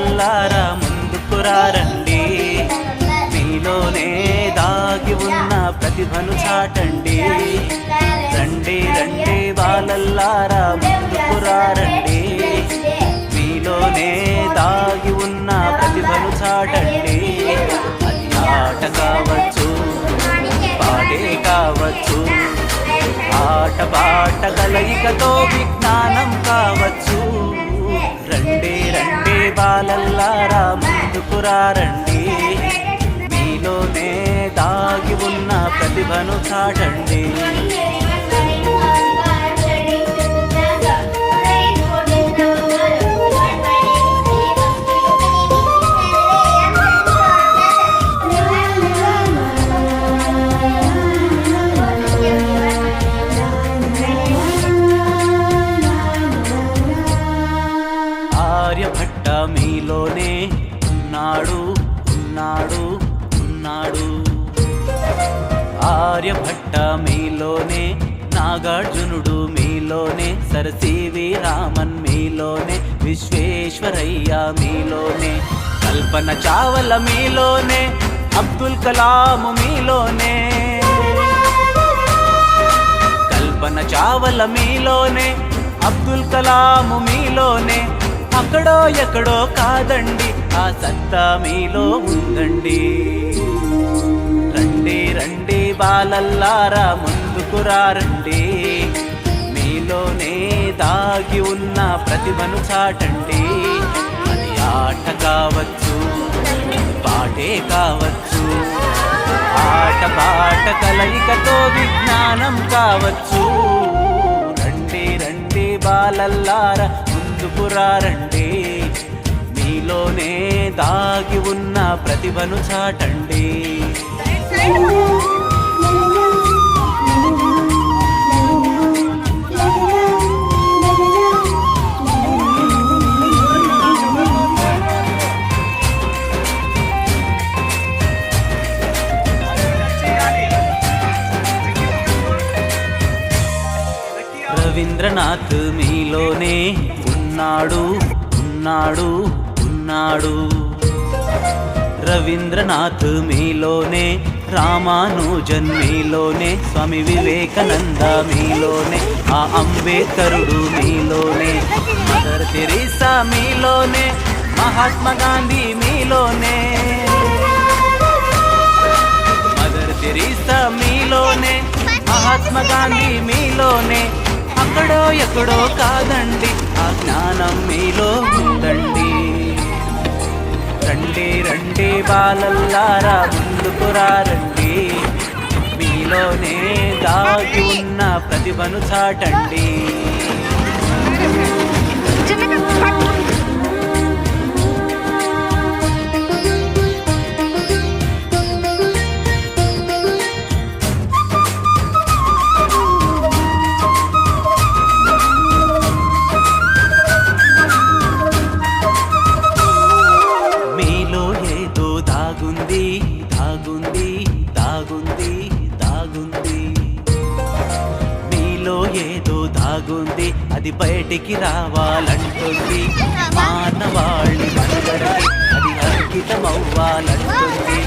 బాలల్లారా ముందుకు రండి, మీలోనే దాగి ఉన్న ప్రతిభను చాటండి. రండి రండి బాలల్లారా ముందుకు రండి, మీలోనే దాగి ఉన్న ప్రతిభను చాటండి. అది ఆట కావచ్చు, పాటే కావచ్చు, ఆట పాట కలయికతో విజ్ఞానం కావచ్చు. రండి రండి బాలల్లారా ముందుకు రండి, మీలోనే దాగి ఉన్న ప్రతిభను చాటండి. ఆర్యభట్ట మీలోనే ఉన్నాడు ఉన్నాడు ఉన్నాడు, ఆర్యభట్ట మీలోనే, నాగార్జునుడు మీలోనే, సరసివి రామన్ మీలోనే, విశ్వేశ్వరయ్య మీలోనే, కల్పన చావల మీలోనే, అబ్దుల్ కలాం మీలోనే, కల్పన చావల మీలోనే, అబ్దుల్ కలాం మీలోనే. అక్కడో ఎక్కడో కాదండి, ఆ సత్తా మీలో ఉందండి. రండి రండి బాలల్లారా ముందుకు రండి, మీలోనే దాగి ఉన్న ప్రతిభను చాటండి. అది ఆట కావచ్చు, పాటే కావచ్చు, ఆట పాట కలయికతో విజ్ఞానం కావచ్చు. రండి రండి బాలల్లారా ముందుకు రండి, మీలోనే దాగి ఉన్న ప్రతిభను చాటండి. రవీంద్రనాథ్ మీలోనే ఉన్నాడు ఉన్నాడు ఉన్నాడు, రవీంద్రనాథ్ మీలోనే, రామానుజన్ మీలోనే, స్వామి వివేకానంద మీలోనే, ఆ అంబేద్కరుడు మీలోనే, మదర్ తెరీసా మీలోనే, మహాత్మా గాంధీ మీలోనే, మదర్ తెరీసా మీలోనే, మహాత్మా గాంధీ మీలోనే. అక్కడో ఎక్కడో కాదండి, ఆ జ్ఞానం మీలో ఉందండి. రండి రండి బాలల్లారా ముందుకు రండి, మీలోనే దాగి ఉన్న ప్రతిభను చాటండి. దాగుంది దాగుంది దాగుంది దాగుంది, మీలో ఏదో దాగుంది, అది బయటికి రావాలంటుంది. మానవాళి మనుగడకి అది అంకితమవ్వాలంటుంది.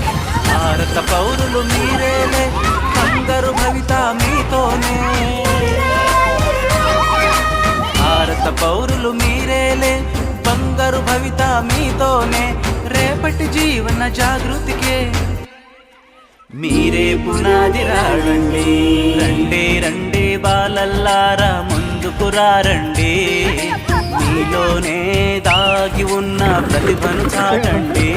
భారత పౌరులు మీరేలే, బంగారు భవిత మీతోనే, భారత పౌరులు మీరేలే, బంగారు భవిత మీతోనే. రేపటి జీవన జాగృతికే మీరే పునాది రండి. రండి రండి బాలల్లారా ముందుకు రండి, మీలోనే దాగి ఉన్న ప్రతిభను చాటండి.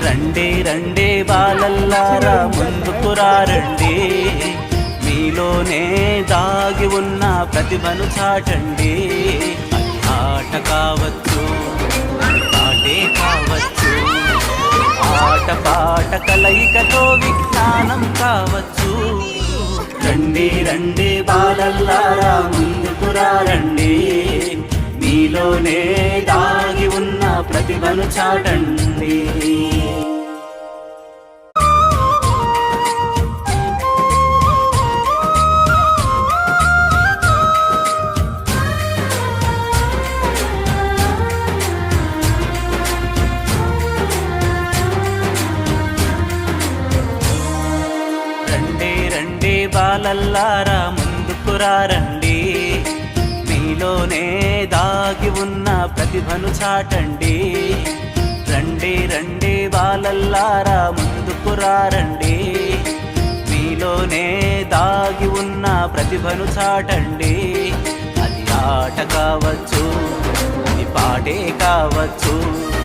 రండి రండి బాలల్లారా ముందుకు రండి, మీలోనే దాగి ఉన్న ప్రతిభను చాటండి. ఆట కావచ్చు, పాటే కావచ్చు, ఆట పాట కలయికతో విజ్ఞానం కావచ్చు. రండి రండి బాలల్లారా ముందుకు రండి, మీలోనే దాగి ఉన్న ప్రతిభను చాటండి. బాలల్లారా ముందుకు రారండి, మీలోనే దాగి ఉన్న ప్రతిభను చాటండి. రండి రండి బాలల్లారా ముందుకు రారండి, మీలోనే దాగి ఉన్న ప్రతిభను చాటండి. అది ఆట కావచ్చు, అది పాటే కావచ్చు,